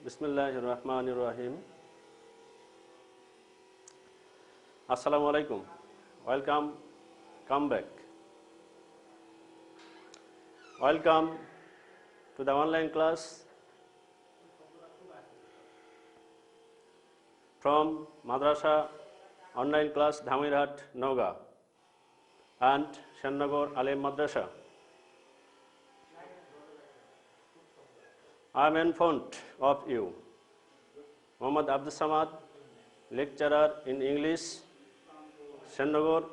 Bismillahirrahmanirrahim. Assalamu alaikum. Welcome. Come back. Welcome to the online class from Madrasa online class Dhamirhat Noga and Shannagar Alim Madrasa. I am in front of you, Muhammad Abdul Samad, lecturer in English, Shannagar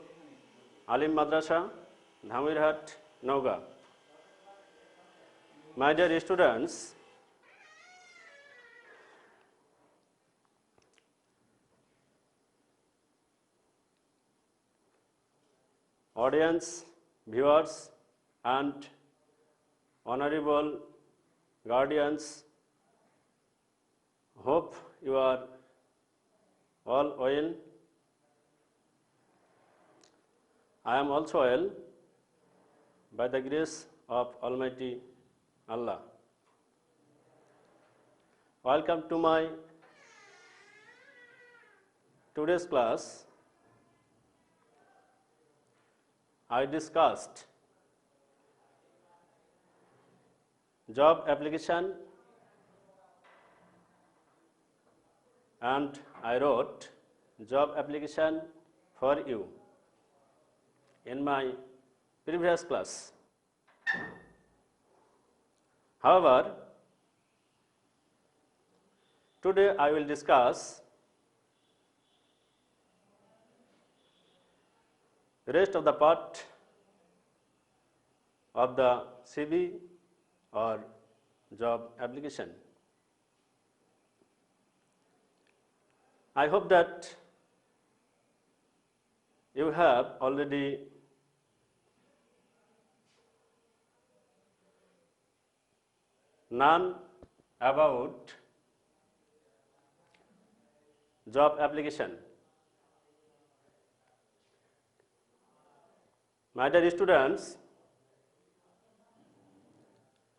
Alim Madrasa, Dhamirhat Noga. My dear students, audience, viewers, and honorable guardians, hope you are all well. I am also well by the grace of Almighty Allah. Welcome to my today's class. I discussed job application and I wrote job application for you in my previous class. However, today I will discuss the rest of the part of the CV or job application. I hope that you have already known about job application. My dear students,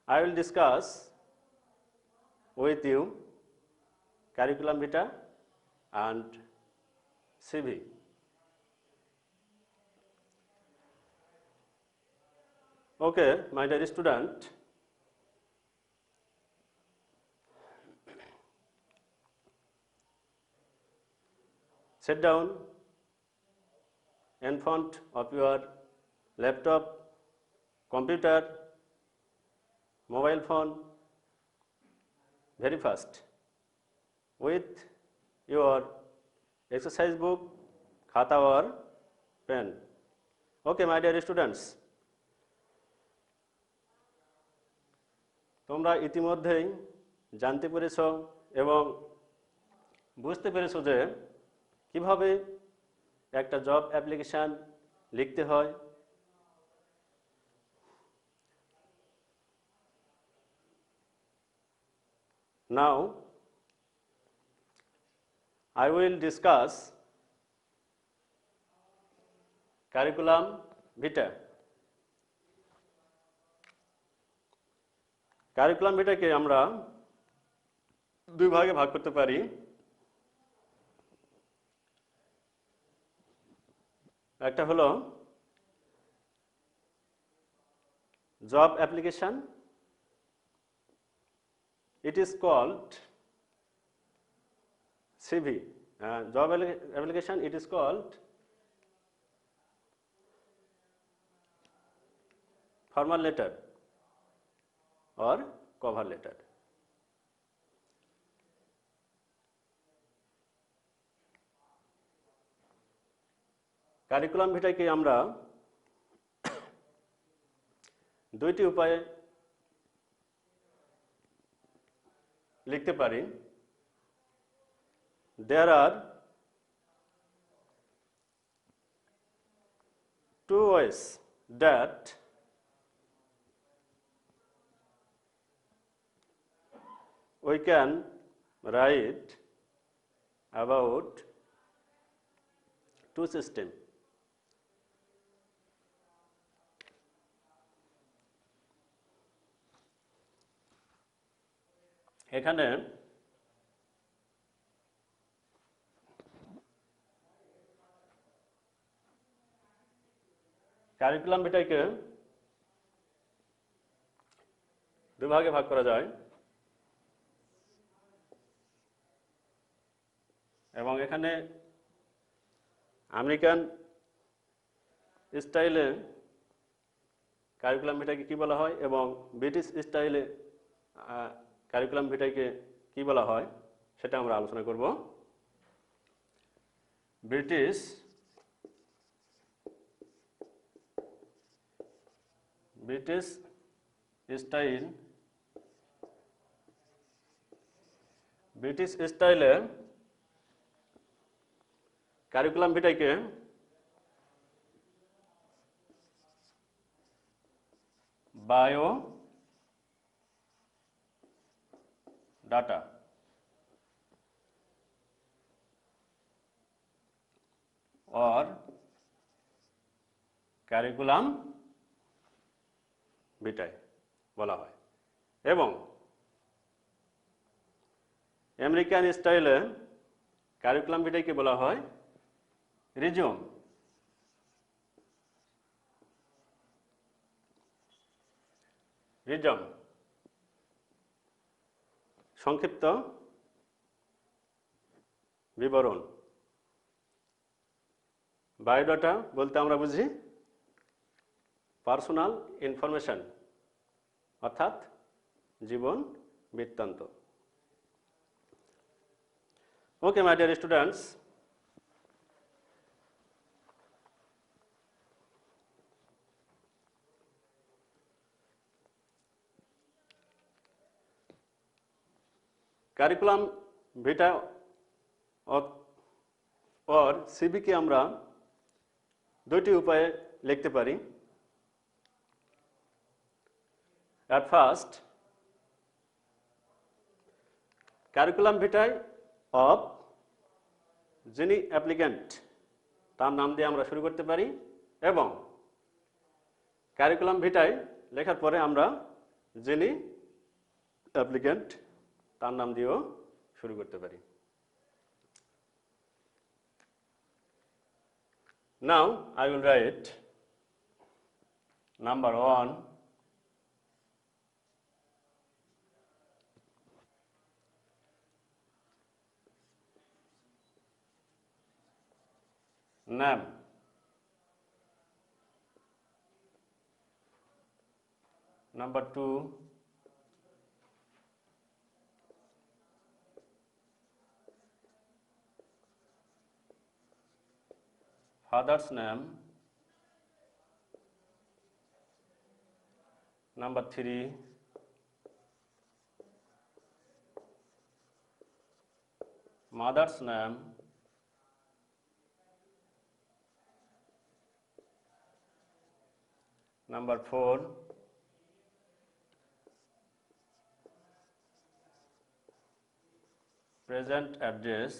I will discuss with you curriculum vitae and CV. Okay, my dear student, sit down in front of your laptop, computer, mobile phone very fast with your exercise book, khata or pen. Okay, my dear students, তোমরা ইতিমধ্যেই জানতে পেরেছো এবং বুঝতে পেরেছো যে কিভাবে একটা জব অ্যাপ্লিকেশন লিখতে হয়। Now I will discuss curriculum vitae. Curriculum vitae কে আমরা দুই ভাগে ভাগ করতে পারি। একটা হলো job application. It is called CV. Job application, it is called formal letter or cover letter. Curriculum ভিটাকে আমরা দুইটি উপায়ে লিখতে পারি। There are two ways that we can write about two systems. এখানে কারিকুলাম ভিটাকে দুভাগে ভাগ করা যায় এবং এখানে আমেরিকান স্টাইলে কারিকুলাম ভিটাকে কি বলা হয় এবং ব্রিটিশ স্টাইলে কারিকুলাম ভিটাকে কি বলা হয় সেটা আমরা আলোচনা করব। ব্রিটিশ স্টাইলে কারিকুলাম ভিটাকে बायो डाटा और কারিকুলাম ভিটায় বলা হয় এবং আমেরিকান স্টাইলে কারিকুলাম ভিটাকে বলা হয় রিজিওম। সংক্ষিপ্ত বিবরণ। বায়োডাটা বলতে আমরা বুঝি পার্সোনাল ইনফরমেশন অর্থাৎ জীবন বৃত্তান্ত। Okay my dear students, curriculum vitae और सीबी के আমরা দুটি উপায়ে লিখতে পারি। এট ফার্স্ট কারিকুলাম ভিটায় অফ যিনি অ্যাপ্লিক্যান্ট তার নাম দিয়ে আমরা শুরু করতে পারি এবং কারিকুলাম ভিটায় লেখার পরে আমরা যিনি অ্যাপ্লিক্যান্ট তার নাম দিয়েও শুরু করতে পারি। Now I will write number 1 name, number 2 father's name, number 3 mother's name, number 4 present address,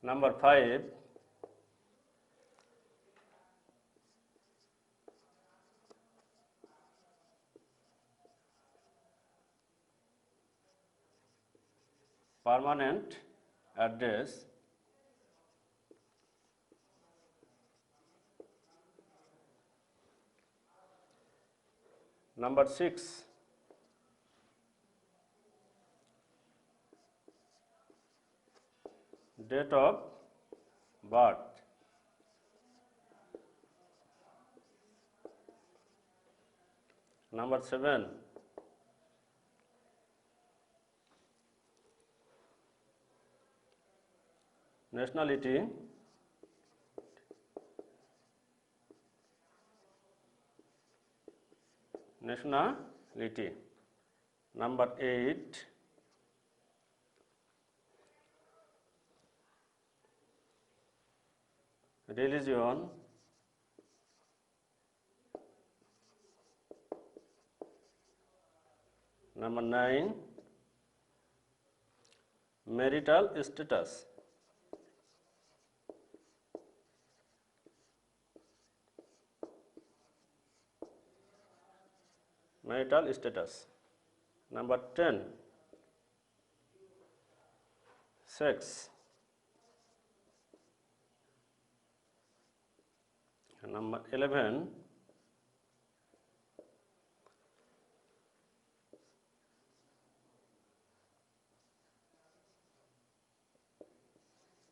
number 5 permanent address, number 6 date of birth, number 7 nationality, number 8 religion, number 9 marital status, number 10 sex, Number 11,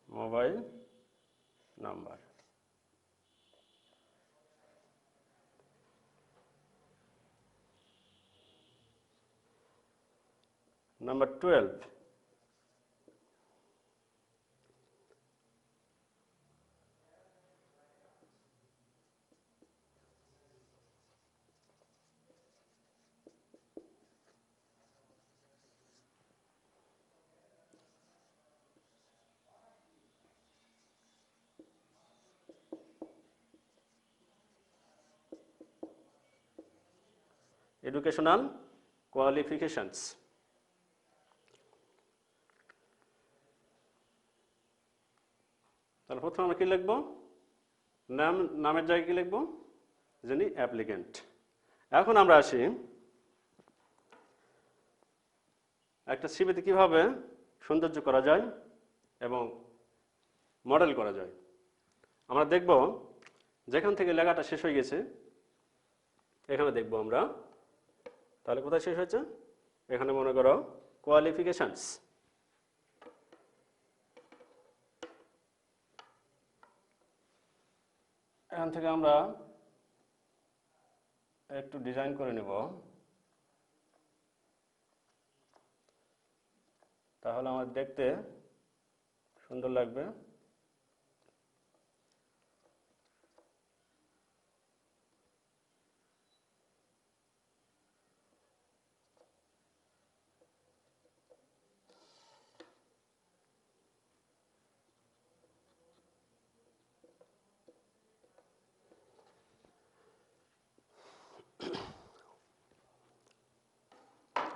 mobile number. Number 12, educational qualifications. তাহলে প্রথমে আমরা কি লিখব? নামের জায়গায় কি লিখব? যিনি অ্যাপ্লিক্যান্ট। এখন আমরা আসি একটা সিভিতে কিভাবে সৌন্দর্য করা যায় এবং মডেল করা যায়। আমরা দেখব যেখান থেকে লেখাটা শেষ হয়ে গেছে এখানে দেখব আমরা। তাহলে কোথায় শেষ হয়েছে? এখানে মনে করো কোয়ালিফিকেশনস। এখান থেকে আমরা একটু ডিজাইন করে নেব, তাহলে আমার দেখতে সুন্দর লাগবে।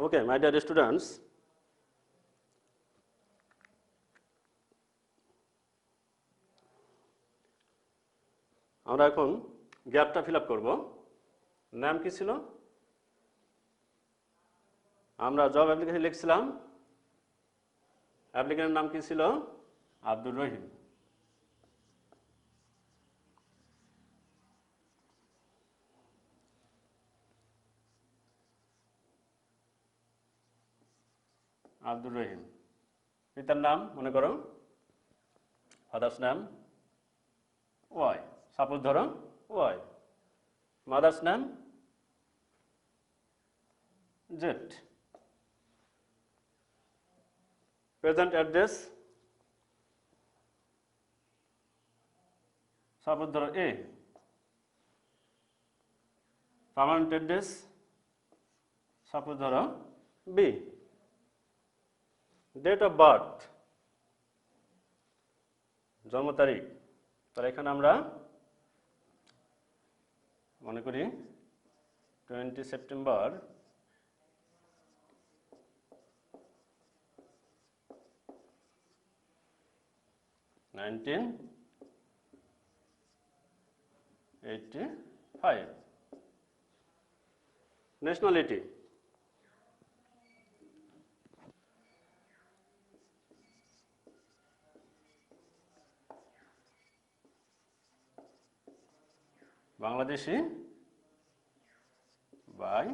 Okay, my dear students, আমরা এখন গ্যাপটা ফিল আপ করবো। নাম কি ছিল? আমরা জব অ্যাপ্লিকেশন লিখছিলাম, অ্যাপ্লিকেন্টের নাম কি ছিল? আব্দুর রহিম। আব্দুর রহিম। পিতার নাম মনে করো, ফাদার্স নাম ওয়াই, সাপোজ ধরো ওয়াই। মাদার্স নাম জেড। প্রেজেন্ট অ্যাড্রেস সাপোজ ধরো এ। পার্মানেন্ট অ্যাড্রেস সাপোজ ধরো বি। ডেট অফ বার্থ জন্ম তারিখ, তাহলে এখানে আমরা মনে করি 20 September 1985। Nationality Bangladeshi by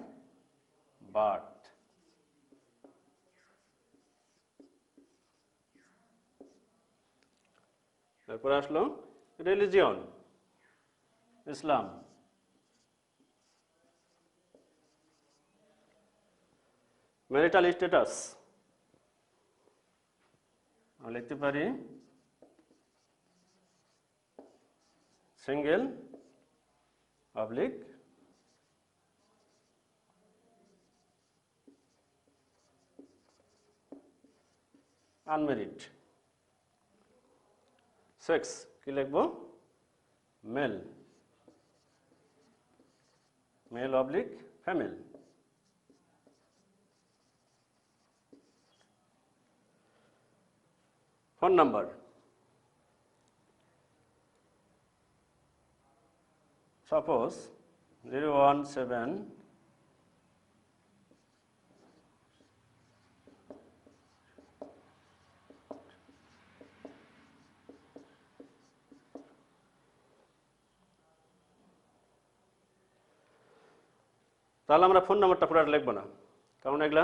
birth. তারপরে আসলো রিলিজিয়ন ইসলাম। ম্যারিটাল স্ট্যাটাস আমরা লিখতে পারি সিঙ্গেল পাবলিক আনমেরিড। সেক্স কি লিখবো? Male, male oblique female. Phone number suppose 017 017 তাহলে আমরা ফোন নাম্বারটা পুরোটা লিখব না, কারণ এগুলা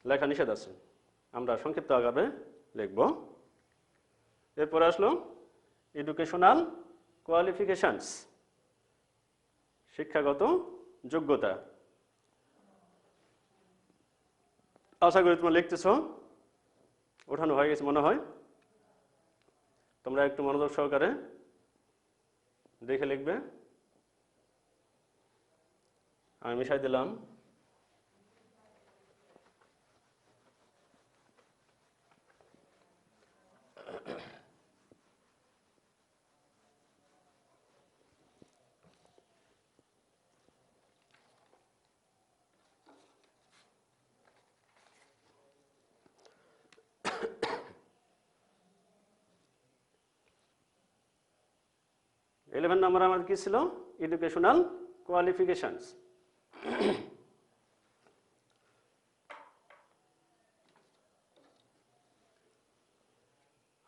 লেখা নিষেধ আছে, আমরা সংক্ষিপ্ত আকারে লিখব। এরপরে আসলো এডুকেশনাল কোয়ালিফিকেশনস, শিক্ষাগত যোগ্যতা। আশা করি তোমরা লিখতেছ, ওঠানো হয়ে গেছে মনে হয়। তোমরা একটু মনোযোগ সহকারে দেখে লিখবে। আমি মিশাই দিলাম। ইলেভেন নাম্বার আমার কি ছিল? Educational qualifications.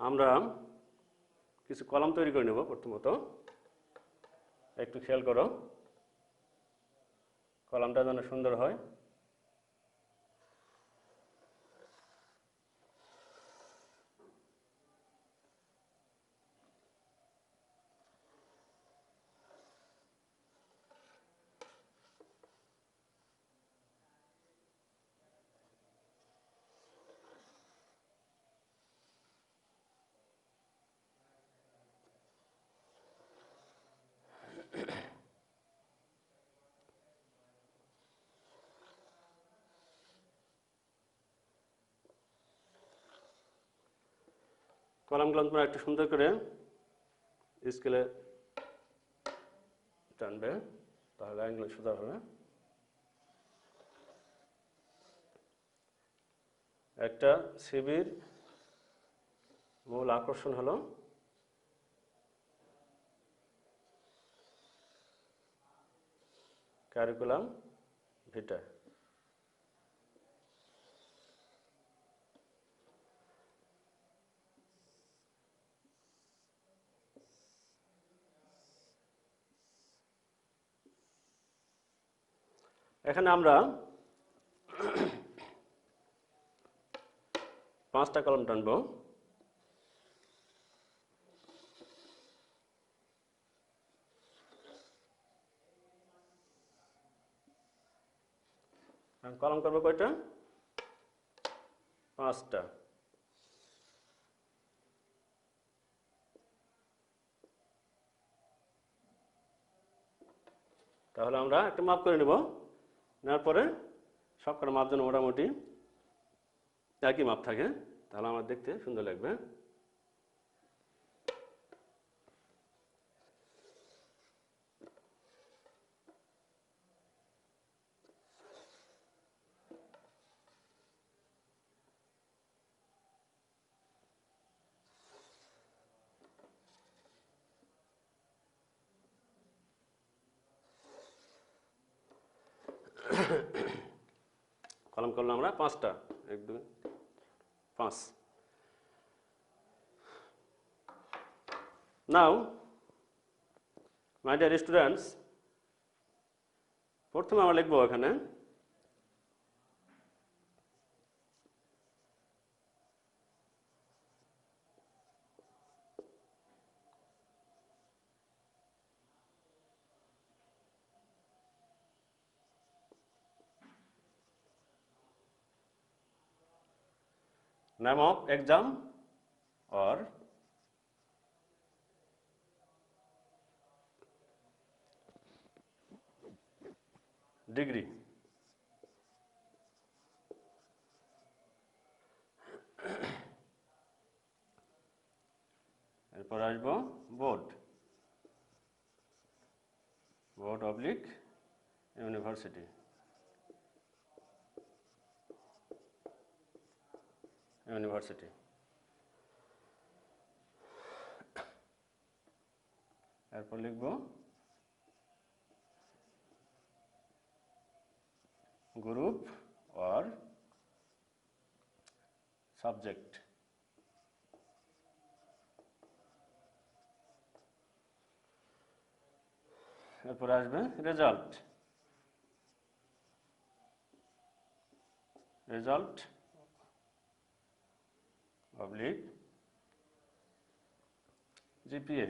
আমরা কিছু কলাম তৈরি করে নেব। প্রথমত একটু খেয়াল করো, কলামটা যেন সুন্দর হয়। কলামগুলো তোমরা একটু সুন্দর করে স্কেলে টানবে, তাহলে লাইনগুলো সোজা হবে। একটা সিভির মূল আকর্ষণ হলো কারিকুলাম ভিটা। এখানে আমরা 5টা কলাম টানবো। কলাম করবো কয়টা? 5টা। তাহলে আমরা একটা মাপ করে নেব, নেওয়ার পরে সবকটা মাপ যেন মোটামুটি একই মাপ থাকে, তাহলে আমার দেখতে সুন্দর লাগবে। কলাম করলাম আমরা 5টা, 1 2 5। নাও মাই ডিয়ার স্টুডেন্টস, প্রথমে আমরা লিখবো এখানে name of exam or degree। এরপর আসবো board, board oblique university. University. এরপর লিখব গ্রুপ or সাবজেক্ট। এরপর আসবে result. result oblique GPA.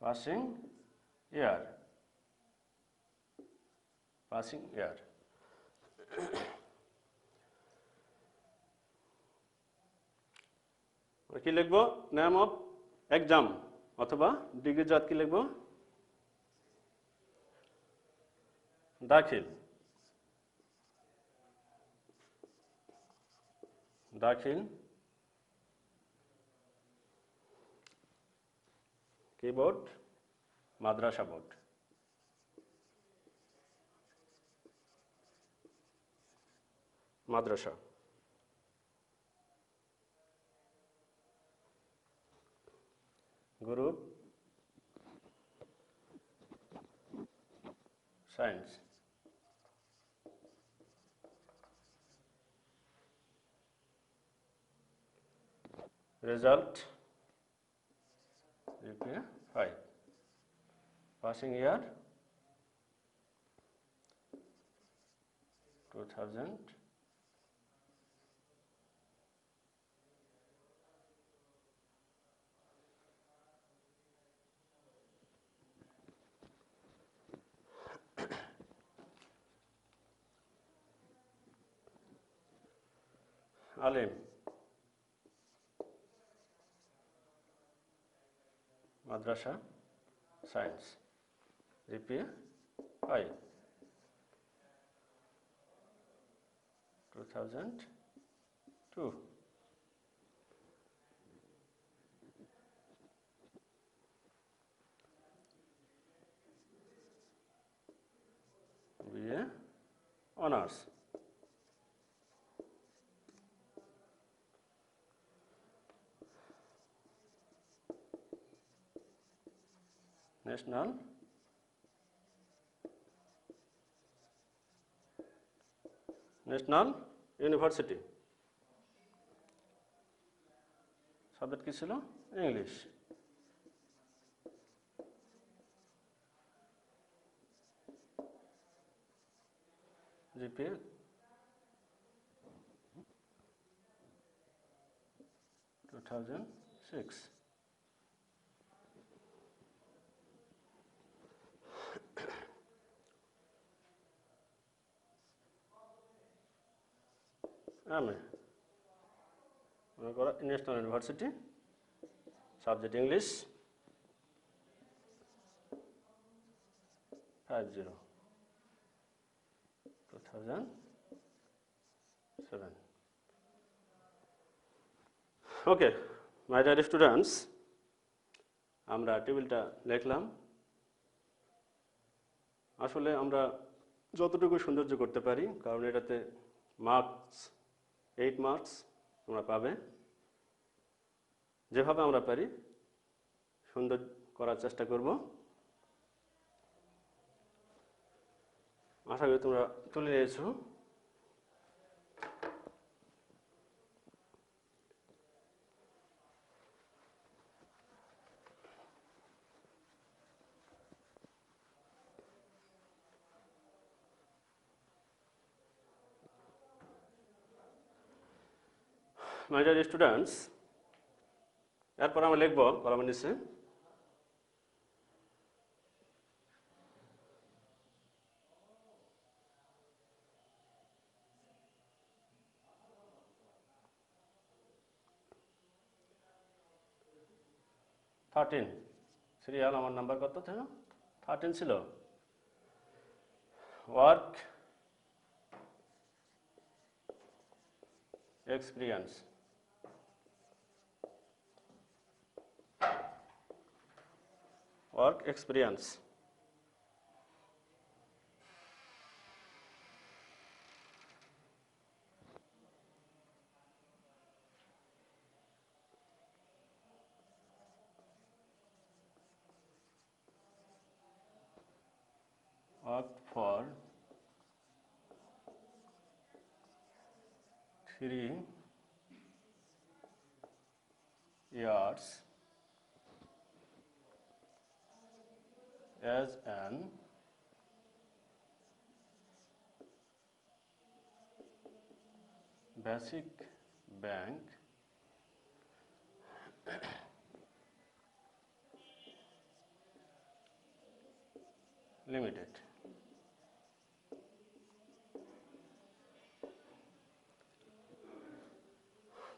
Passing year. Passing year. কি লিখব? নেম অফ এক্সাম অথবা ডিগ্রি জাত কি লিখব? দাখিল। দাখিল কি বোর্ড? মাদ্রাসা বোর্ড। মাদ্রাসা। Group science. Result GPA 5. Passing year 2000. Alim. মাদ্রাসা science. GPA 5. 2002. BA Honors. National university. Subject কি ছিল? ইংলিশ। GPA 2006. আমি মনে করো national university, subject English, 50 2007. Okay my dear students, আমরা টেবিলটা লিখলাম। আসলে আমরা যতটুকু সৌন্দর্য করতে পারি, কারণ এটাতে মার্কস 8 মার্কস তোমরা পাবে। যেভাবে আমরা পারি সুন্দর করার চেষ্টা করব। আশা করি তোমরা তুলে নিয়েছো। মাই ডিয়ার স্টুডেন্টস, এরপর আমরা লিখব কলমের নিচে সিরিয়াল আমার নাম্বার কত ছিল? 13 ছিল। Work experience. Work experience. Worked for 3 years as an basic bank limited.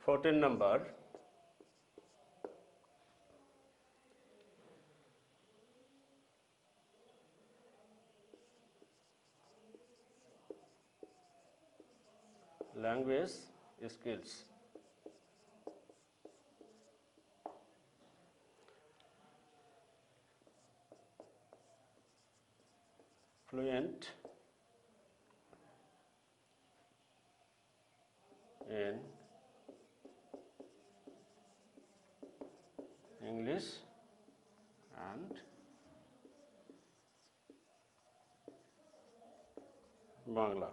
Fourteen number, language skills. Fluent in English and Bangla.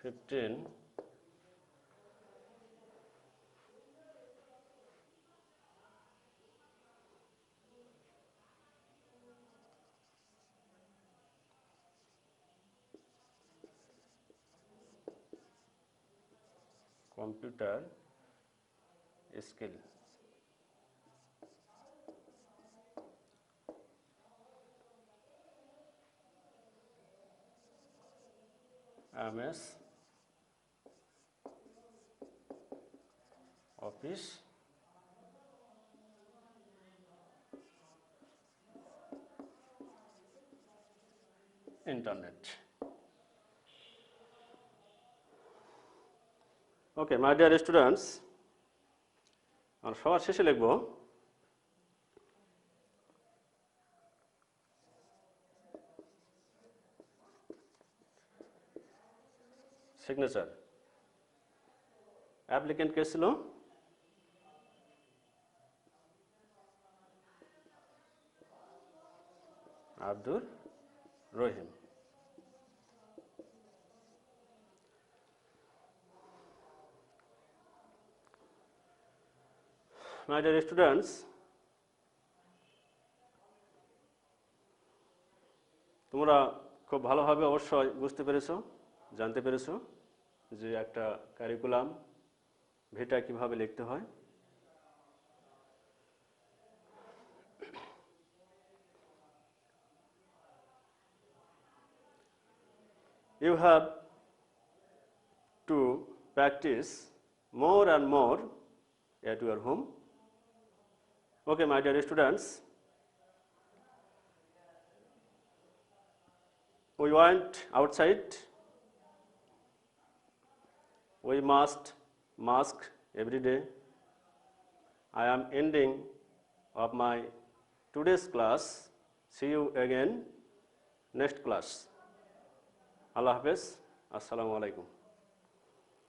Fifteen, computer skill. MS Office, internet. Okay, my dear students, আর সবার শেষে লিখব signature. Applicant কে ছিল? Abdur Rahim. My dear students, তোমরা খুব ভালোভাবে অবশ্যই বুঝতে পেরেছো, জানতে পেরেছো যে একটা কারিকুলাম ভিটা কিভাবে লিখতে হয়। You have to practice more and more at your home. Okay, my dear students, we went outside. We must mask every day. I am ending of my today's class. See you again next class. Allah Hafiz. Assalamu alaikum.